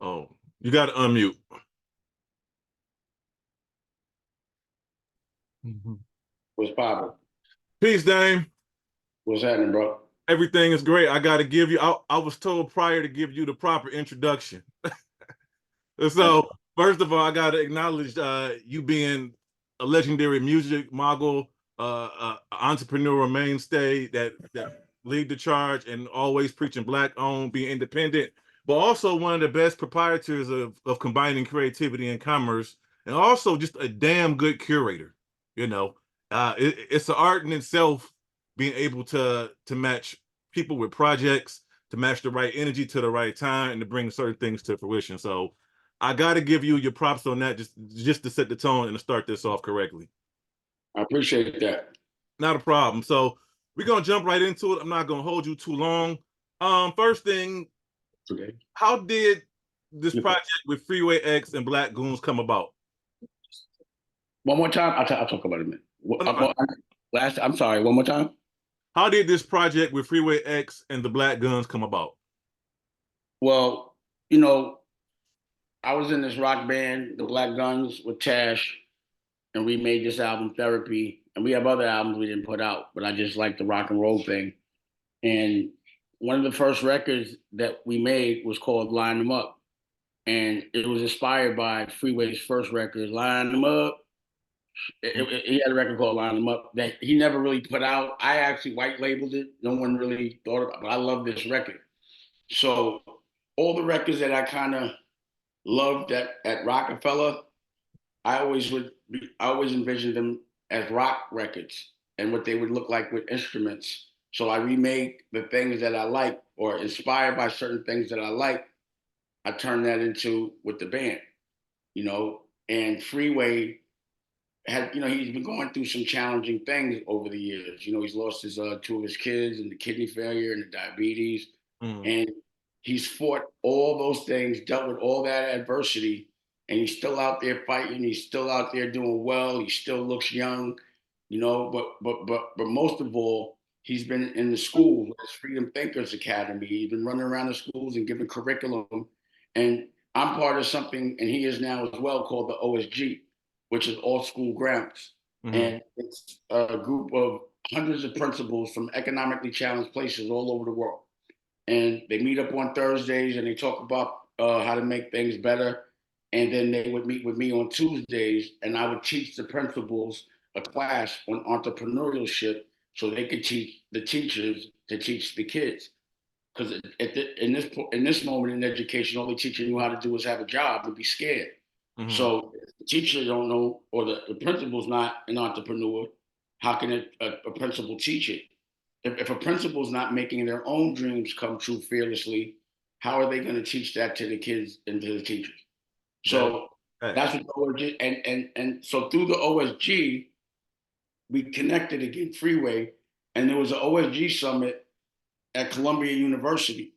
Oh, you got to unmute. What's poppin'? Peace, Dame. What's happening, bro? Everything is great. I got to give you, I was told prior to give you the proper introduction. So, first of all, I got to acknowledge you being a legendary music mogul, entrepreneurial mainstay that lead the charge and always preaching Black owned, being independent, but also one of the best proprietors of combining creativity and commerce, and also just a damn good curator. You know, it's an art in itself being able to match people with projects, to match the right energy to the right time, and to bring certain things to fruition. So I got to give you your props on that, just to set the tone and to start this off correctly. I appreciate that. Not a problem. So we're gonna jump right into it. I'm not gonna hold you too long. First thing, Okay. how did this project with Freeway X and Black Goons come about? One more time. I'll talk about it in a minute. I'm sorry. One more time. How did this project with Freeway X and the Black Guns come about? Well, I was in this rock band, the Black Guns, with Tash, and we made this album Therapy, and we have other albums we didn't put out, but I just like the rock and roll thing. And one of the first records that we made was called Line Them Up, and it was inspired by Freeway's first record, Line Them Up. He had a record called Line Them Up that he never really put out. I actually white labeled it. No one really thought about it, but I love this record. So all the records that I kind of loved at Rockefeller, I always envisioned them as rock records and what they would look like with instruments. So I remake the things that I like or inspired by certain things that I like. I turn that into with the band, and Freeway had, he's been going through some challenging things over the years. He's lost his two of his kids and the kidney failure and the diabetes. And he's fought all those things, dealt with all that adversity, and he's still out there fighting. He's still out there doing well. He still looks young, but most of all, he's been in the school, his Freedom Thinkers Academy. He's been running around the schools and giving curriculum. And I'm part of something, and he is now as well, called the OSG, which is All School Grounds. And it's a group of hundreds of principals from economically challenged places all over the world. And they meet up on Thursdays and they talk about how to make things better. And then they would meet with me on Tuesdays, and I would teach the principals a class on entrepreneurship so they could teach the teachers to teach the kids. Because in this moment in education, all the teacher knew how to do was have a job and be scared. So the teacher don't know, or the principal's not an entrepreneur. How can a principal teach it? If a principal's not making their own dreams come true fearlessly, how are they going to teach that to the kids and to the teachers? So that's what the OSG, and so through the OSG, we connected again, Freeway, and there was an OSG summit at Columbia University,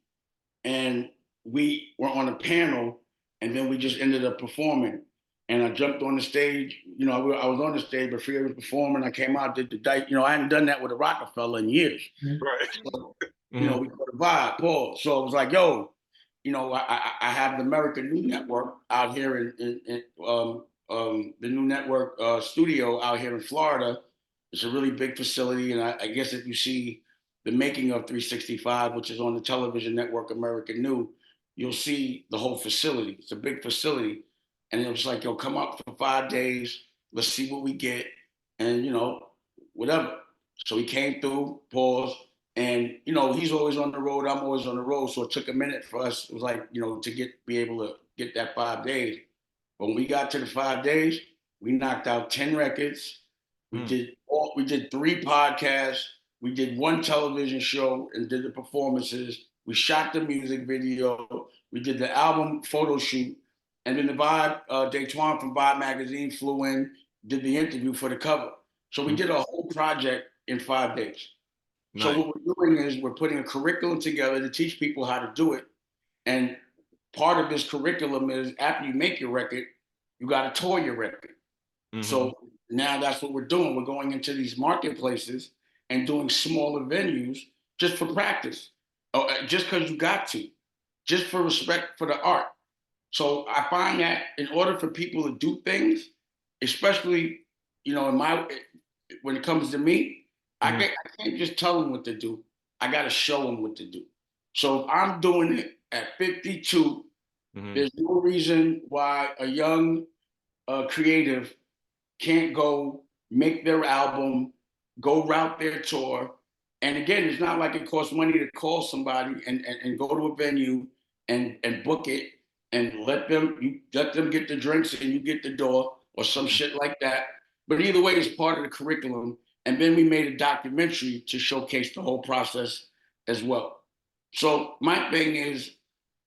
and we were on a panel, and then we just ended up performing. And I jumped on the stage. I was on the stage, but Freeway was performing. I came out, did the date. I hadn't done that with a Rockefeller in years. Right. So, we caught a vibe, Paul. So I was like, yo, I have the American New Network out here in the New Network studio out here in Florida. It's a really big facility, and I guess if you see the making of 365, which is on the television network American New, you'll see the whole facility. It's a big facility. And it was like, yo, come up for 5 days. Let's see what we get. And, whatever. So he came through, paused. And, he's always on the road. I'm always on the road. So it took a minute for us. It was like, to be able to get that 5 days. But when we got to the 5 days, we knocked out 10 records. We did 3 podcasts. We did 1 television show and did the performances. We shot the music video. We did the album photo shoot. And then the Vibe, Daytwan from Vibe Magazine flew in, did the interview for the cover. So we did a whole project in 5 days. Nice. So what we're doing is we're putting a curriculum together to teach people how to do it. And part of this curriculum is after you make your record, you got to tour your record. So now that's what we're doing. We're going into these marketplaces and doing smaller venues just for practice, just because you got to, just for respect for the art. So I find that in order for people to do things, especially, you know, when it comes to me, Mhm. I can't just tell them what to do. I got to show them what to do. So if I'm doing it at 52, Mhm. there's no reason why a young creative can't go make their album, go route their tour. And again, it's not like it costs money to call somebody and go to a venue and book it and let them get the drinks and you get the door or some shit like that. But either way, it's part of the curriculum. And then we made a documentary to showcase the whole process as well. So my thing is,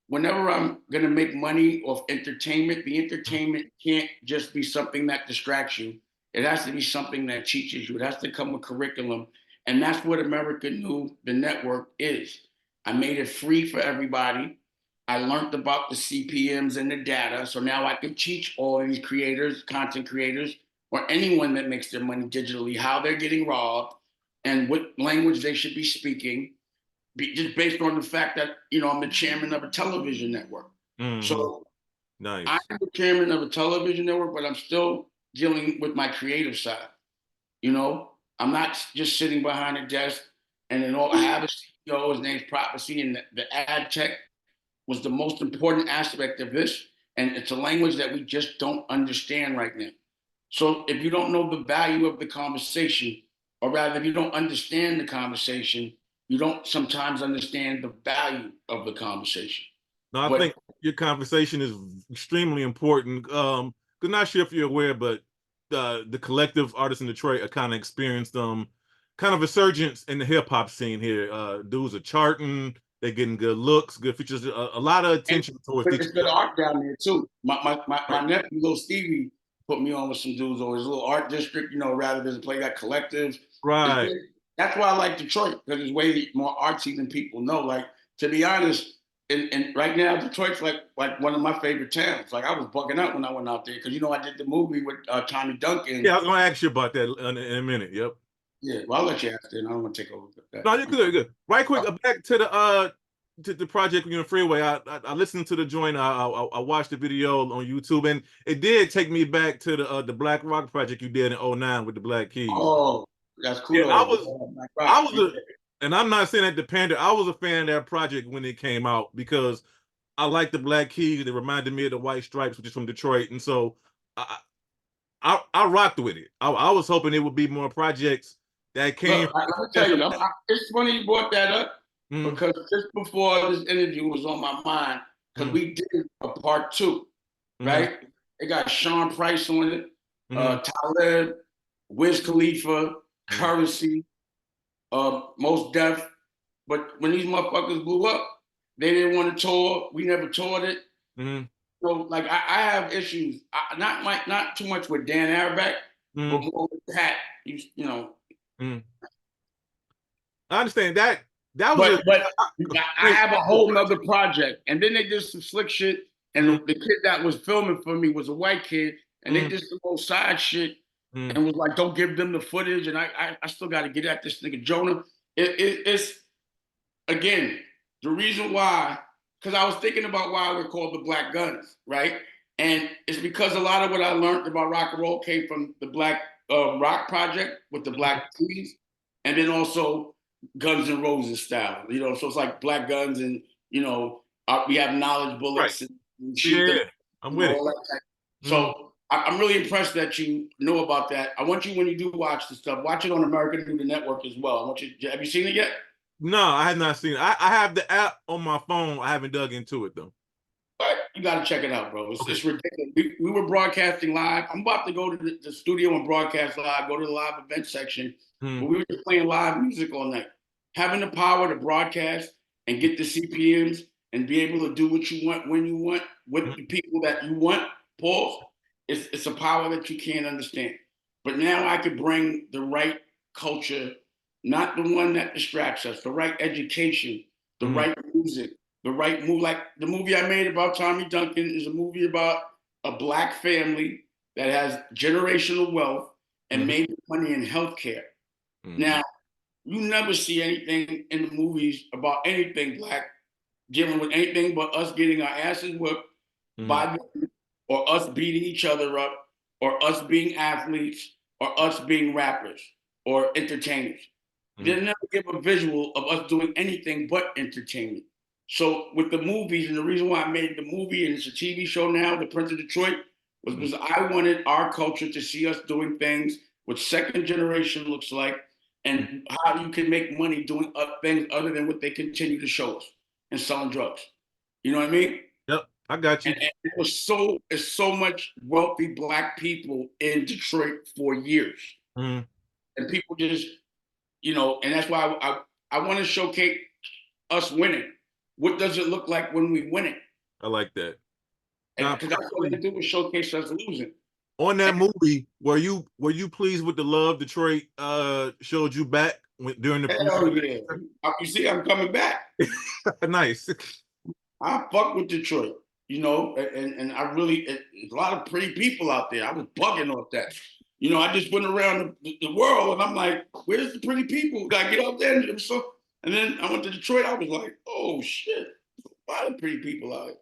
whenever I'm going to make money off entertainment, the entertainment can't just be something that distracts you. It has to be something that teaches you. It has to come with curriculum. And that's what America Knew the network is. I made it free for everybody. I learned about the CPMs and the data. So now I can teach all of these creators, content creators, or anyone that makes their money digitally, how they're getting robbed and what language they should be speaking, just based on the fact that, you know, I'm the chairman of a television network. Mhm. So I'm Nice. the chairman of a television network, but I'm still dealing with my creative side. You know, I'm not just sitting behind a desk and then all I have a CEO, his name's Prophecy, and the ad tech was the most important aspect of this. And it's a language that we just don't understand right now. So if you don't know the value of the conversation, or rather, if you don't understand the conversation, you don't sometimes understand the value of the conversation. No, I But think your conversation is extremely important. Cause not sure if you're aware, but the collective artists in Detroit are kind of experienced kind of resurgence in the hip hop scene here. Dudes are charting, they're getting good looks, good features, a lot of and attention towards but it's good Detroit. art down there too. Right. My nephew, little Stevie, put me on with some dudes or his little art district. You know, rather than play that collectives. It's Right. good. That's why I like Detroit because it's way more artsy than people know. Like to be honest, and right now Detroit's like one of my favorite towns. Like I was bugging out when I went out there because you know I did the movie with Tommy Duncan. Yeah, I was gonna ask you about that in a minute. Yep. Yeah, well I'll let you ask that. I don't want to take over that. No, you're good, you're good. Right quick, back to the project, you know, Freeway. I listened to the joint. I watched the video on YouTube, and it did take me back to the Blakroc project you did in '09 with the Black Keys. Oh, that's Yeah, kudos. Black I Rock. was and I'm not saying that to pander. I was a fan of that project when it came out because I like the Black Keys. It reminded me of the White Stripes, which is from Detroit, and so I I rocked with it. I was hoping it would be more projects that came Look, from let me the tell success you, of. it's funny you brought that up Mm, because just before this interview was on my mind, because mm, we did a part two, mm, right? They got Sean Price on it, mm, Talib, Wiz Khalifa, mm, Currency, Most Def. But when these motherfuckers blew up, they didn't want to tour. We never toured it. mm, So like I have issues, not too much with Dan Arabic, but mm, more with Pat. You know, mm. I understand that. That was but a I great have a solo whole nother project. And then they did some slick shit. And project. the kid that was filming for me was a white kid. And they Mm, did some old side shit mm, and was like, don't give them the footage. And I still got to get at this nigga Jonah. It's again the reason why, because I was thinking about why we're called the Black Guns, right? And it's because a lot of what I learned about rock and roll came from the Black Rock Project with the mm. Black Keys, and then also Guns N' Roses style. You know, so it's like Black Guns, and you know, we have knowledge Right. bullets and we shoot them, Yeah, I'm you know, with it. all that type. Mm. So I'm really impressed that you know about that. I want you when you do watch the stuff, watch it on American Media Network as well. I want you. Have you seen it yet? No, I have not seen it. I have the app on my phone. I haven't dug into it though. But you got to check it out, bro. Okay. It's ridiculous. We were broadcasting live. I'm about to go to the studio and broadcast live, go to the live event section, Mm, but we were just playing live music all night. Having the power to broadcast and get the CPMs and be able to do what you want when you want with mm, the people that you want, pause, it's a power that you can't understand. But now I could bring the right culture, not the one that distracts us, the right education, the mm, right music, the right move. Like the movie I made about Tommy Duncan is a movie about a black family that has generational wealth and mm, made money in healthcare. mm, Now, you never see anything in the movies about anything black dealing with anything but us getting our asses whipped by them, or us beating each other up, or us being athletes, or us being rappers or entertainers. They never give a visual of us doing anything but entertainment. So with the movies, and the reason why I made the movie and it's a TV show now, The Prince of Detroit, was because I wanted our culture to see us doing things what second generation looks like, and how you can make money doing things other than what they continue to show us and selling drugs. You know what I mean? Yep, I got you. And it's so much wealthy black people in Detroit for years, Mm, and people just, and that's why I want to showcase us winning. What does it look like when we win it? I like that. And Now, because that's what I do is showcase us losing. on that movie, were you pleased with the love Detroit showed you back during the Hell yeah! premiere? You see, I'm coming back. Nice. I fuck with Detroit, and I really, a lot of pretty people out there. I was bugging off that. I just went around the world and I'm like, where's the pretty people? Gotta get out there. And then I went to Detroit. I was like, oh shit, a lot of pretty people out here.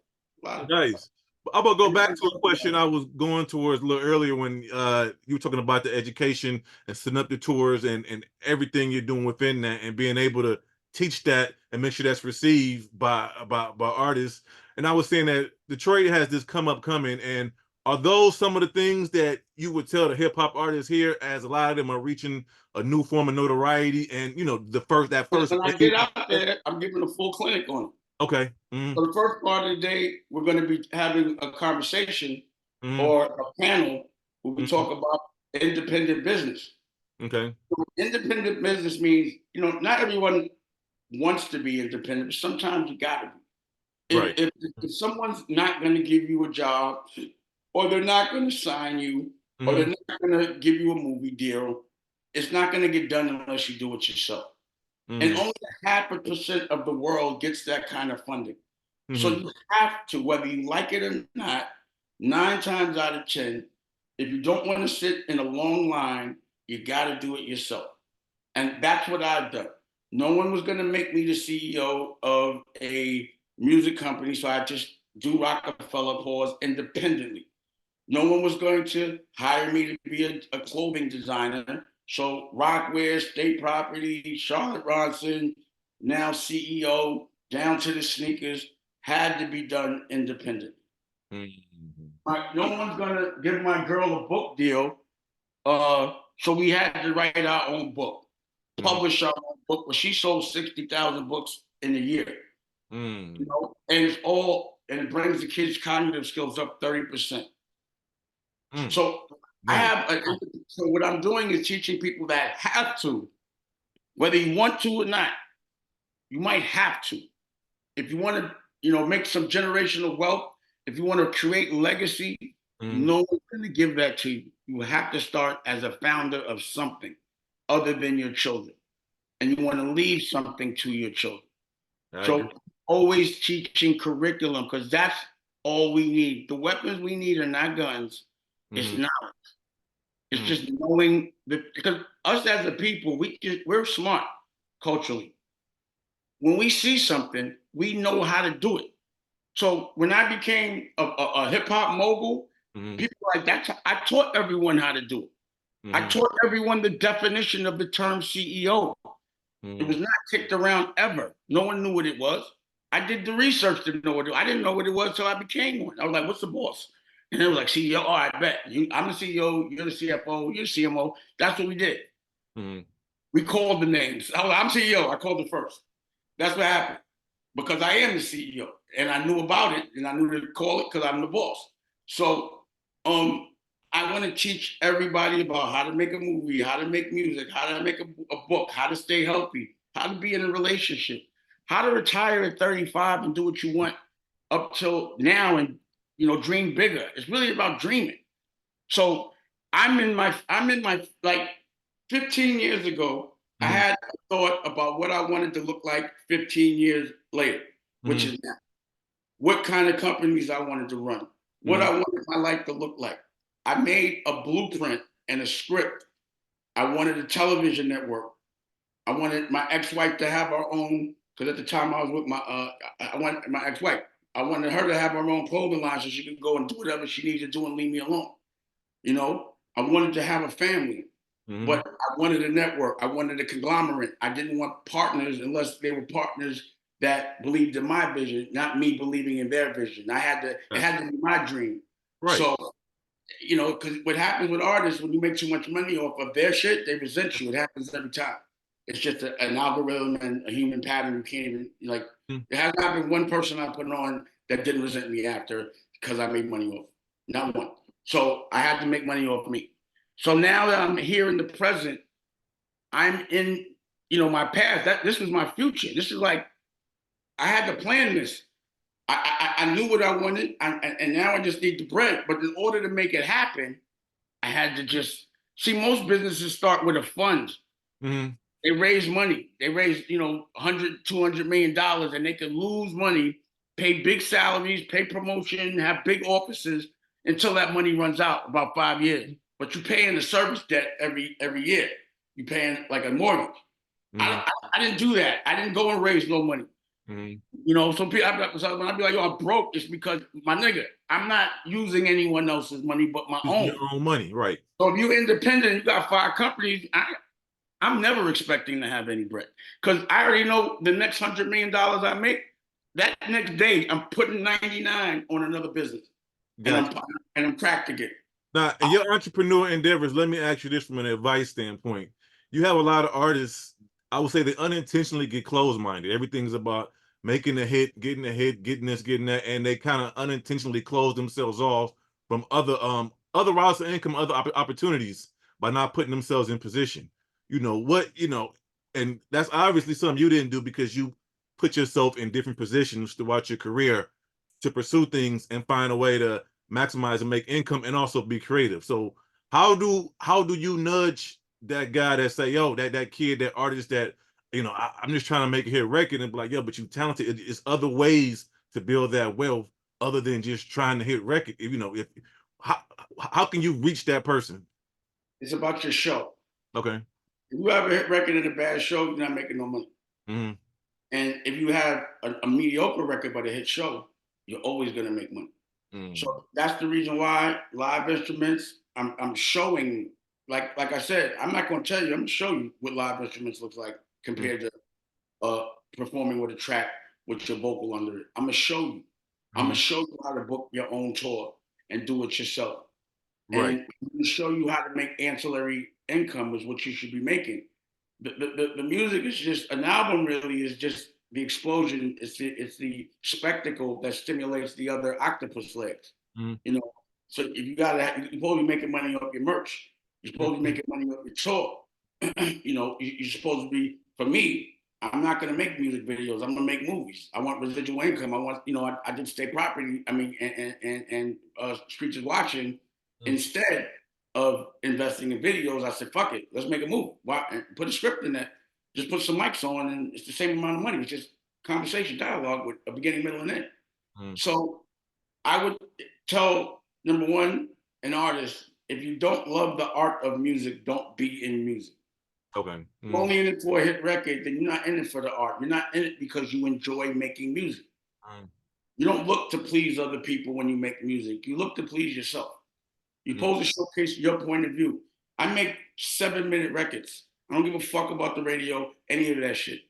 A lot of, Nice. I'm gonna go back to a question I was going towards a little earlier when you were talking about the education and setting up the tours and everything you're doing within that and being able to teach that and make sure that's received by artists. And I was saying that Detroit has this come up coming, and are those some of the things that you would tell the hip hop artists here, as a lot of them are reaching a new form of notoriety, and the first when I wave. get out there, I'm giving a full clinic on it. Okay. So the first part of the day, we're going to be having a conversation or a panel where we talk about independent business. Okay. So independent business means, not everyone wants to be independent, but sometimes you got to be. Right. If someone's not going to give you a job, or they're not going to sign you, or they're not going to give you a movie deal, it's not going to get done unless you do it yourself. And only 0.5% of the world gets that kind of funding. So you have to, whether you like it or not, 9 times out of 10, if you don't want to sit in a long line, you got to do it yourself. And that's what I've done. No one was going to make me the CEO of a music company, so I just do Rockefeller Halls independently. No one was going to hire me to be a clothing designer. So Rockwear, State Property, Charlotte Ronson, now CEO, down to the sneakers, had to be done independently. No one's going to give my girl a book deal. So we had to write our own book, publish our own book, but she sold 60,000 books in a year. And and it brings the kids' cognitive skills up 30%. So so what I'm doing is teaching people that have to, whether you want to or not, you might have to. If you want to, make some generational wealth, if you want to create legacy, no one's going to give that to you. You have to start as a founder of something other than your children. And you want to leave something to your children. So always teaching curriculum, because that's all we need. The weapons we need are not guns. It's knowledge. It's just knowing because us as a people, we're smart culturally. When we see something, we know how to do it. So when I became a hip hop mogul, people like that, I taught everyone how to do it. I taught everyone the definition of the term CEO. It was not kicked around ever. No one knew what it was. I did the research to know what it was. I didn't know what it was until I became one. I was like, what's the boss? And it was like, CEO, oh, I bet. I'm the CEO, you're the CFO, you're the CMO. That's what we did. We called the names. I'm CEO. I called it first. That's what happened. Because I am the CEO. And I knew about it, and I knew to call it because I'm the boss. So I want to teach everybody about how to make a movie, how to make music, how to make a book, how to stay healthy, how to be in a relationship, how to retire at 35 and do what you want up till now and dream bigger. It's really about dreaming. So I'm in my like 15 years ago, I had a thought about what I wanted to look like 15 years later, which is now. What kind of companies I wanted to run, what I wanted my life to look like. I made a blueprint and a script. I wanted a television network. I wanted my ex-wife to have her own, because at the time I was with I wanted my ex-wife. I wanted her to have her own clothing line so she could go and do whatever she needs to do and leave me alone. You know, I wanted to have a family, but I wanted a network. I wanted a conglomerate. I didn't want partners unless they were partners that believed in my vision, not me believing in their vision. It had to be my dream. Right. So, you know, because what happens with artists when you make too much money off of their shit, they resent you. It happens every time. It's just an algorithm and a human pattern. You can't even like. There hasn't happened one person I put on that didn't resent me after because I made money off. Not one. So I had to make money off me. So now that I'm here in the present, I'm in, you know, my past. This was my future. This is like I had to plan this. I knew what I wanted, and now I just need the bread. But in order to make it happen, I had to just see. Most businesses start with a fund. They raise money. They raise, you know, 100, $200 million, and they can lose money, pay big salaries, pay promotion, have big offices until that money runs out, about 5 years. But you're paying the service debt every year. You're paying like a mortgage. I didn't do that. I didn't go and raise no money. You know, some people, when I be like, yo, I'm broke, it's because, my nigga, I'm not using anyone else's money but my own. Your own money, right. So if you're independent, you got 5 companies, I'm never expecting to have any bread. Because I already know the next $100 million I make, that next day, I'm putting 99 on another business. Gotcha. And I'm cracked again. Now, in your entrepreneur endeavors, let me ask you this from an advice standpoint. You have a lot of artists, I would say they unintentionally get closed-minded. Everything's about making a hit, getting this, getting that, and they kind of unintentionally close themselves off from other routes of income, other opportunities by not putting themselves in position. You know what, you know, and that's obviously something you didn't do because you put yourself in different positions throughout your career to pursue things and find a way to maximize and make income and also be creative. So how do you nudge that guy that say, yo, that kid, that artist that, you know, I'm just trying to make a hit record, and be like, yo, but you talented. It's other ways to build that wealth other than just trying to hit record. You know, how can you reach that person? It's about your show. Okay. If you have a hit record and a bad show, you're not making no money. And if you have a mediocre record but a hit show, you're always gonna make money. So that's the reason why live instruments, I'm showing, like I said, I'm not gonna tell you, I'm gonna show you what live instruments looks like compared to performing with a track with your vocal under it. I'm gonna show you. I'm gonna show you how to book your own tour and do it yourself. Right. And I'm gonna show you how to make ancillary income is what you should be making. The music is just, an album really is just the explosion. It's the spectacle that stimulates the other octopus legs. You know, so if you're supposed to be making money off your merch. You're supposed to be making money off your tour. You know, you're supposed to be, for me, I'm not going to make music videos. I'm going to make movies. I want residual income. I want, you know, I did State Property, and Streets is Watching. Instead of investing in videos, I said, fuck it, let's make a movie. Why? Put a script in that. Just put some mics on, and it's the same amount of money. It's just conversation, dialogue with a beginning, middle, and end. So I would tell, number one, an artist, if you don't love the art of music, don't be in music. Okay. If you're only in it for a hit record, then you're not in it for the art. You're not in it because you enjoy making music. You don't look to please other people when you make music. You look to please yourself. You're supposed to showcase your point of view. I make 7-minute records. I don't give a fuck about the radio, any of that shit.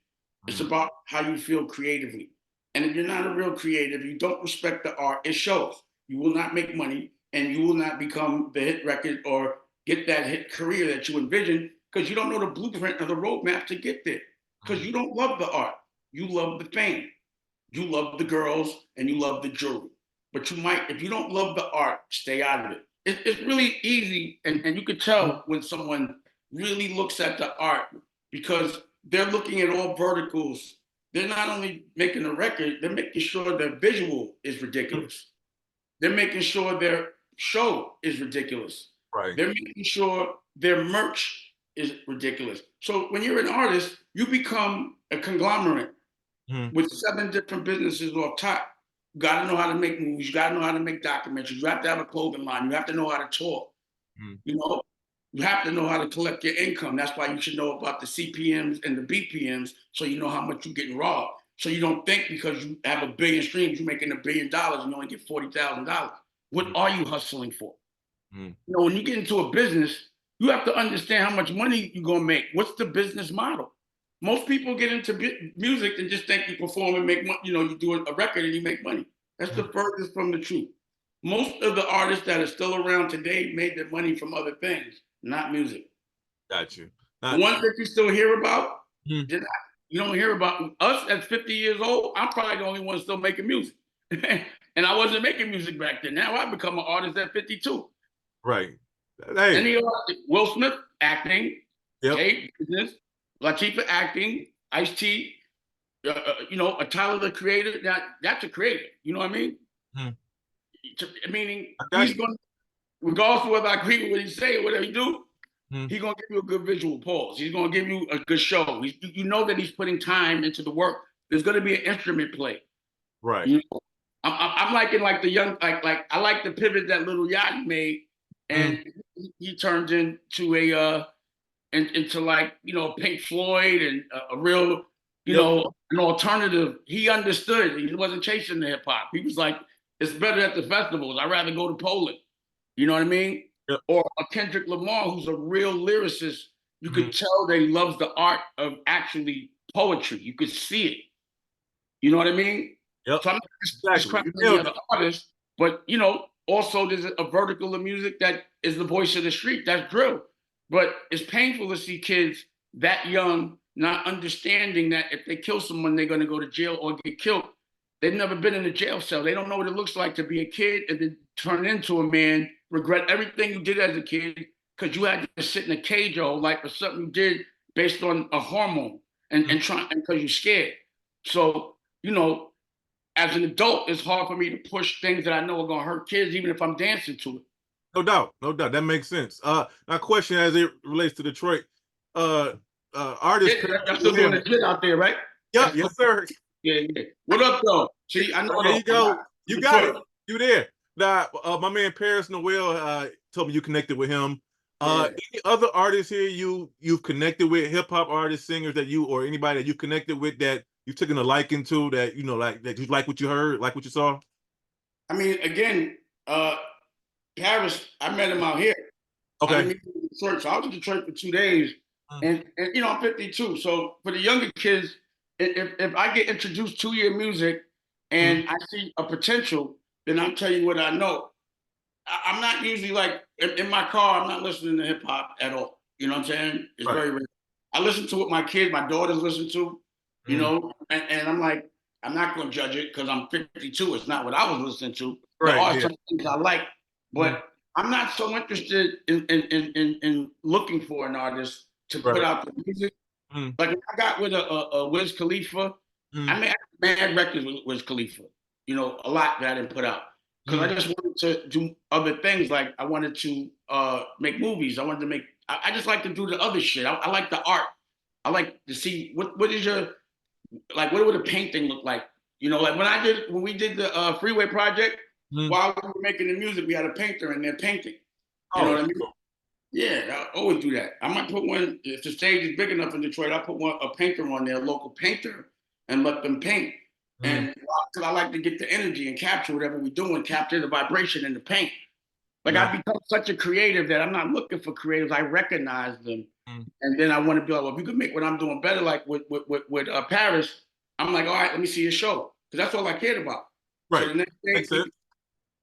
It's about how you feel creatively. And if you're not a real creative, you don't respect the art, it shows. You will not make money, and you will not become the hit record or get that hit career that you envision, because you don't know the blueprint or the roadmap to get there. Because you don't love the art. You love the fame. You love the girls, and you love the jewelry. But you might, if you don't love the art, stay out of it. It's really easy, and you can tell when someone really looks at the art, because they're looking at all verticals. They're not only making a record, they're making sure their visual is ridiculous. They're making sure their show is ridiculous. Right. They're making sure their merch is ridiculous. So when you're an artist, you become a conglomerate with 7 different businesses off top. You got to know how to make movies. You got to know how to make documentaries. You have to have a clothing line. You have to know how to tour. You know, you have to know how to collect your income. That's why you should know about the CPMs and the BPMs, so you know how much you're getting robbed. So you don't think because you have a billion streams, you're making $1 billion and you only get $40,000. What are you hustling for? You know, when you get into a business, you have to understand how much money you're gonna make. What's the business model? Most people get into music and just think you perform and make money. You know, you do a record and you make money. That's the furthest from the truth. Most of the artists that are still around today made their money from other things, not music. Got you. The ones that you still hear about, Hmm. you don't hear about us at 50 years old. I'm probably the only one still making music. And I wasn't making music back then. Now I've become an artist at 52. Right. Hey. Any Will Smith acting, Yep. Jay business, Latifah acting, Ice-T, you know, a Tyler the Creator. That's a creator. You know what I mean? Meaning he's going, regardless of whether I agree with what he say or whatever he do, he's gonna give you a good visual pause. He's gonna give you a good show. You know that he's putting time into the work. There's gonna be an instrument play. Right. You know? I'm liking like the young, like I like the pivot that Lil Yachty made, and he turned into into like, you know, Pink Floyd and a real, you know, an alternative. He understood. He wasn't chasing the hip hop. He was like, it's better at the festivals. I'd rather go to Poland. You know what I mean? Yep. Or a Kendrick Lamar, who's a real lyricist. You could tell that he loves the art of actually poetry. You could see it. You know what I mean? Yep. So I'm not describing the other artists, but you know, also there's a vertical of music that is the voice of the street. That's drill. But it's painful to see kids that young not understanding that if they kill someone, they're going to go to jail or get killed. They've never been in a jail cell. They don't know what it looks like to be a kid and then turn into a man, regret everything you did as a kid because you had to sit in a cage your whole life for something you did based on a hormone and because you're scared. So, you know, as an adult, it's hard for me to push things that I know are going to hurt kids, even if I'm dancing to it. No doubt. No doubt. That makes sense. Now question as it relates to Detroit, artists. Y'all still doing the shit out there, right? Yeah, yes, sir. Yeah. What up, though? See, I know. There you go. You got it. You there. Now, my man Paris Noel told me you connected with him. Any other artists here you've connected with, hip hop artists, singers that you or anybody that you connected with that you've taken a liking to, that you know, like that you like what you heard, like what you saw? I mean, again, Paris, I met him out here. Okay. I didn't meet him in Detroit, so I was in Detroit for 2 days, and you know, I'm 52. So for the younger kids, if I get introduced to your music and I see a potential, then I'll tell you what I know. I'm not usually like in my car. I'm not listening to hip hop at all. You know what I'm saying? It's very rare. I listen to what my kids, my daughters listen to. You know, and I'm like, I'm not going to judge it because I'm 52. It's not what I was listening to. There are some things I like, but I'm not so interested in looking for an artist to put out the music. Like when I got with a Wiz Khalifa, I made mad records with Wiz Khalifa. You know, a lot that I didn't put out because I just wanted to do other things. Like I wanted to make movies. I wanted to make. I just like to do the other shit. I like the art. I like to see what is your, like, what would a painting look like? You know, like when we did the Freeway project, while we were making the music, we had a painter in there painting. You know what I mean? Yeah, I always do that. I might put one, if the stage is big enough in Detroit, I'll put a painter on there, a local painter, and let them paint. And because I like to get the energy and capture whatever we do and capture the vibration in the paint. Like I've become such a creative that I'm not looking for creatives. I recognize them. And then I want to be like, well, if you could make what I'm doing better, like with Paris, I'm like, all right, let me see your show. Because that's all I cared about. Right. So the next day,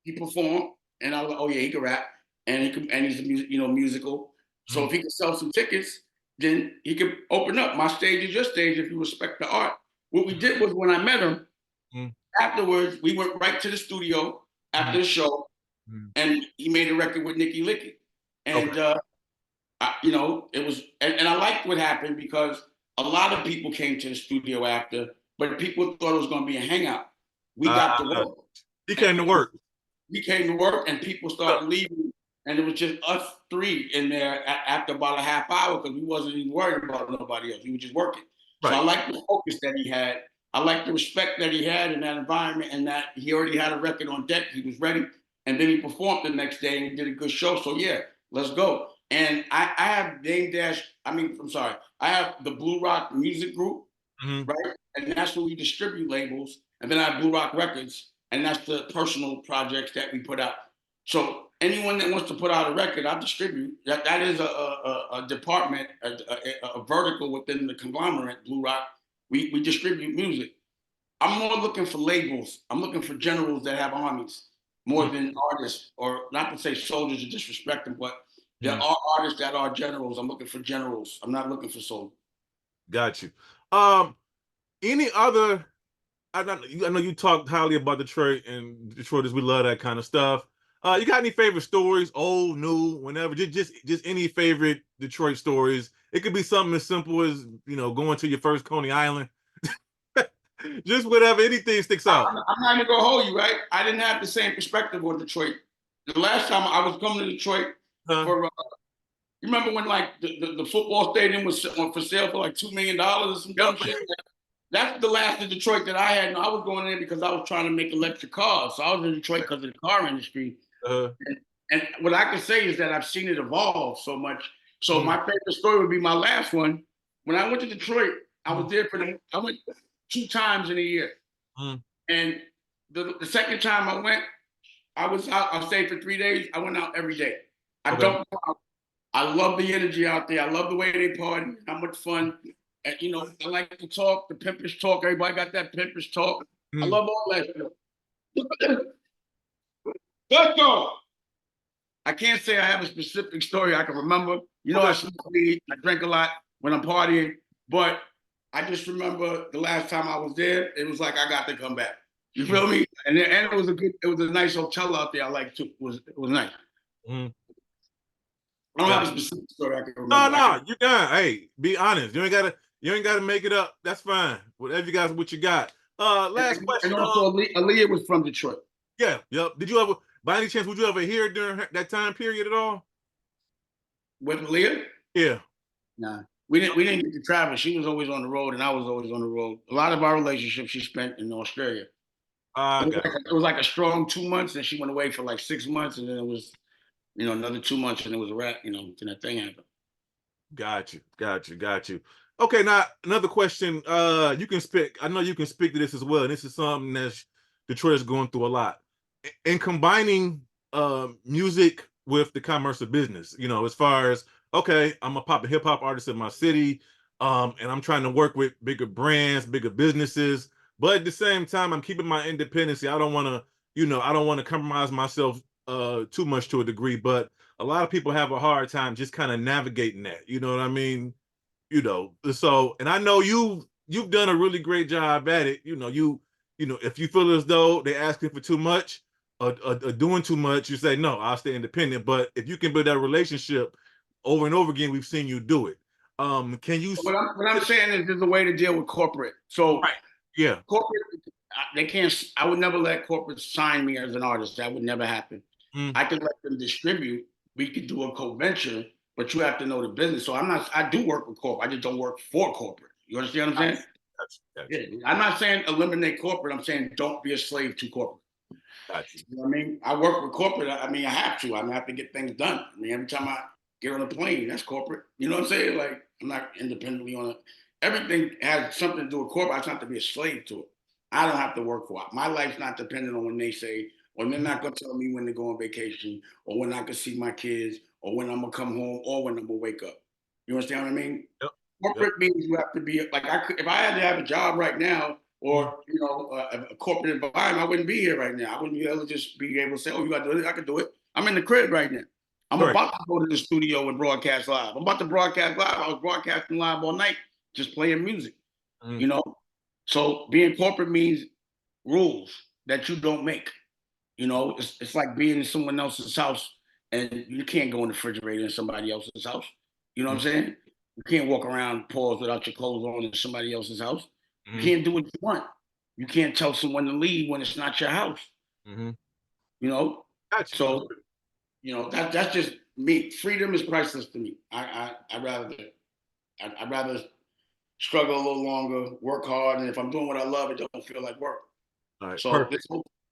he performed, and I was like, oh yeah, he can rap, and he's musical. So if he can sell some tickets, then he could open up. My stage is your stage if you respect the art. What we did was when I met him, afterwards, we went right to the studio after the show, and he made a record with Nicky Licky. And you know, it was, and I liked what happened because a lot of people came to the studio after, but people thought it was going to be a hangout. We got to work. He came to work. We came to work, and people started leaving, and it was just us three in there after about a half hour because we wasn't even worried about nobody else. We were just working. So I liked the focus that he had. I liked the respect that he had in that environment, and that he already had a record on deck. He was ready, and then he performed the next day and he did a good show. So yeah, let's go. And I have Dame Dash. I have the Blakroc music group, right? and that's where we distribute labels. And then I have Blakroc Records, and that's the personal projects that we put out. So anyone that wants to put out a record, I distribute. That is a department, a vertical within the conglomerate, Blakroc. We distribute music. I'm more looking for labels. I'm looking for generals that have armies more than artists, or not to say soldiers to disrespect them, but there are artists that are generals. I'm looking for generals. I'm not looking for soldiers. Got you. Any other? I know you talked highly about Detroit, and Detroiters, we love that kind of stuff. You got any favorite stories, old, new, whenever? Just any favorite Detroit stories. It could be something as simple as going to your first Coney Island. Just whatever, anything sticks out. I'm not even gonna hold you, right? I didn't have the same perspective on Detroit. The last time I was coming to Detroit for, you remember when like the football stadium was for sale for like $2 million or some dumb shit? That's the last of Detroit that I had. No, I was going there because I was trying to make electric cars. So I was in Detroit because of the car industry. And what I can say is that I've seen it evolve so much. So my favorite story would be my last one. When I went to Detroit, I was there I went 2 times in a year. And the second time I went, I was out. I stayed for 3 days. I went out every day. I don't go out. I love the energy out there. I love the way they party. How much fun. And, I like to talk, the pimpish talk. Everybody got that pimpish talk. I love all that stuff. Let's go. I can't say I have a specific story I can remember. I smoke weed, I drink a lot when I'm partying, but I just remember the last time I was there, it was like I got to come back. You feel me? And it was a nice hotel out there. I liked too. It was nice. I don't have a specific story I can remember. No, you got. Hey, be honest. You ain't gotta make it up. That's fine. Whatever you guys, what you got. Last question. And also, Aaliyah was from Detroit. Yeah, yep. Did you ever, by any chance, would you ever hear during that time period at all? With Aaliyah? Yeah. Nah. We didn't get to travel. She was always on the road, and I was always on the road. A lot of our relationship she spent in Australia. It was like a strong 2 months, and she went away for like 6 months, and then it was, another 2 months, and it was a wrap. Then that thing happened. Got you. Okay, now another question. You can speak. I know you can speak to this as well, and this is something that Detroit is going through a lot. In combining music with the commerce of business, as far as, okay, I'm a pop and hip hop artist in my city, and I'm trying to work with bigger brands, bigger businesses, but at the same time, I'm keeping my independence. I don't want to compromise myself too much to a degree, but a lot of people have a hard time just kind of navigating that. You know what I mean? So, and I know you've done a really great job at it. If you feel as though they're asking for too much or doing too much, you say, no, I'll stay independent. But if you can build that relationship over and over again, we've seen you do it. Can you? What I'm saying is there's a way to deal with corporate. So yeah, corporate, they can't. I would never let corporate sign me as an artist. That would never happen. I could let them distribute. We could do a co-venture, but you have to know the business. So I do work with corporate. I just don't work for corporate. You understand what I'm saying? Yeah. I'm not saying eliminate corporate. I'm saying don't be a slave to corporate. Gotcha. You know what I mean? I work with corporate. I have to. I have to get things done. Every time I get on a plane, that's corporate. You know what I'm saying? Like, I'm not independently on it. Everything has something to do with corporate. I just have to be a slave to it. I don't have to work for it. My life's not dependent on when they say, or they're not going to tell me when to go on vacation, or when I can see my kids, or when I'm going to come home, or when I'm going to wake up. You understand what I mean? Yep. Corporate means you have to be, like, if I had to have a job right now, or, a corporate environment, I wouldn't be here right now. I wouldn't be able to just be able to say, oh, you got to do it. I can do it. I'm in the crib right now. I'm about to go to the studio and broadcast live. I'm about to broadcast live. I was broadcasting live all night, just playing music, So being corporate means rules that you don't make. It's like being in someone else's house and you can't go in the refrigerator in somebody else's house. You know what I'm saying? You can't walk around pause without your clothes on in somebody else's house. You can't do what you want. You can't tell someone to leave when it's not your house. Gotcha. So, that's just me. Freedom is priceless to me. I'd rather struggle a little longer, work hard, and if I'm doing what I love, it don't feel like work. All right, so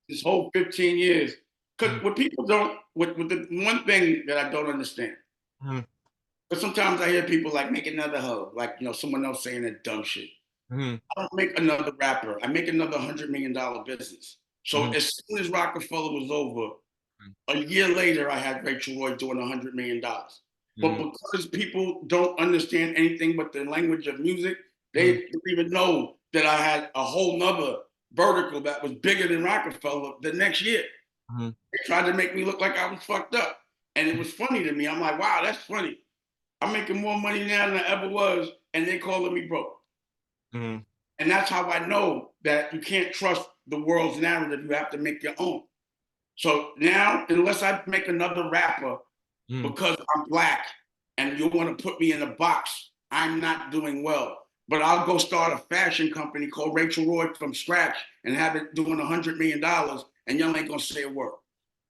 this whole 15 years, because what people don't, with the one thing that I don't understand, but sometimes I hear people like make another hug, like someone else saying that dumb shit. Mhm. I don't make another rapper. I make another $100 million business. So Mhm. as soon as Rockefeller was over, a year later, I had Rachel Roy doing $100 million. But Mhm. because people don't understand anything but the language of music, Mhm. they didn't even know that I had a whole nother vertical that was bigger than Rockefeller the next year. Mhm. They tried to make me look like I was fucked up. And it was funny to me. I'm like, wow, that's funny. I'm making more money now than I ever was, and they calling me broke. Mhm. And that's how I know that you can't trust the world's narrative. You have to make your own. So now, unless I make another rapper Mhm. because I'm black and you want to put me in a box, I'm not doing well. But I'll go start a fashion company called Rachel Roy from scratch and have it doing $100 million, and y'all ain't gonna say a word.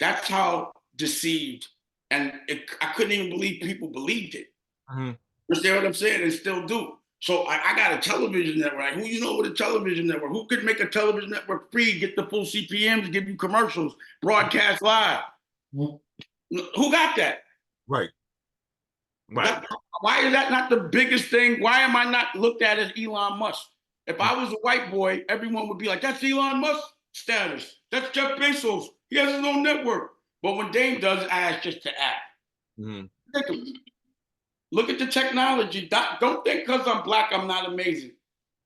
That's how deceived, and I couldn't even believe people believed it. Mhm. You understand what I'm saying? And still do. So I got a television network. Who you know with a television network? Who could make a television network free, get the full CPMs, give you commercials, broadcast live? Who got that? Right. Right. That, why is that not the biggest thing? Why am I not looked at as Elon Musk? If I was a white boy, everyone would be like, that's Elon Musk status. That's Jeff Bezos. He has his own network. But when Dame does it, I ask just to act. Mhm. Look at the technology. Don't think because I'm black, I'm not amazing.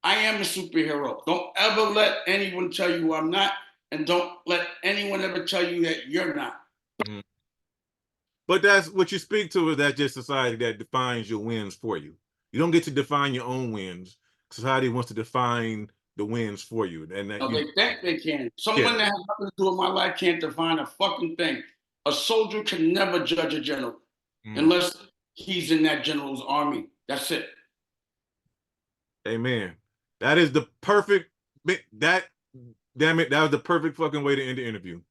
I am a superhero. Don't ever let anyone tell you I'm not, and don't let anyone ever tell you that you're not. Mhm. But that's what you speak to, is that just society that defines your wins for you. You don't get to define your own wins. Society wants to define the wins for you. And that No, you they think they can. yeah. Someone that has nothing to do with my life can't define a fucking thing. A soldier can never judge a general Mhm. unless he's in that general's army. That's it. Amen. That is the perfect that damn it, that was the perfect fucking way to end the interview.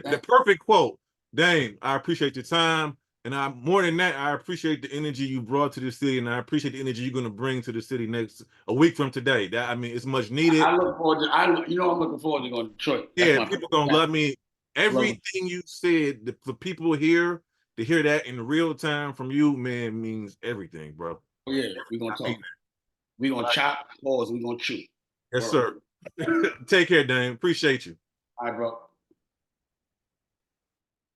The perfect quote. Dame, I appreciate your time. And I more than that, I appreciate the energy you brought to the city, and I appreciate the energy you're gonna bring to the city next a week from today. That I mean, it's much needed. I look forward to. I'm looking forward to going to Detroit. That's Yeah, my people gonna love me. love. Everything you said, the people here to hear that in real time from you, man, means everything, bro. Oh, yeah, we're I gonna mean, talk. We're gonna chop, pause, we're gonna chew. yes, Word. sir. Take care, Dame. Appreciate you. All right, bro.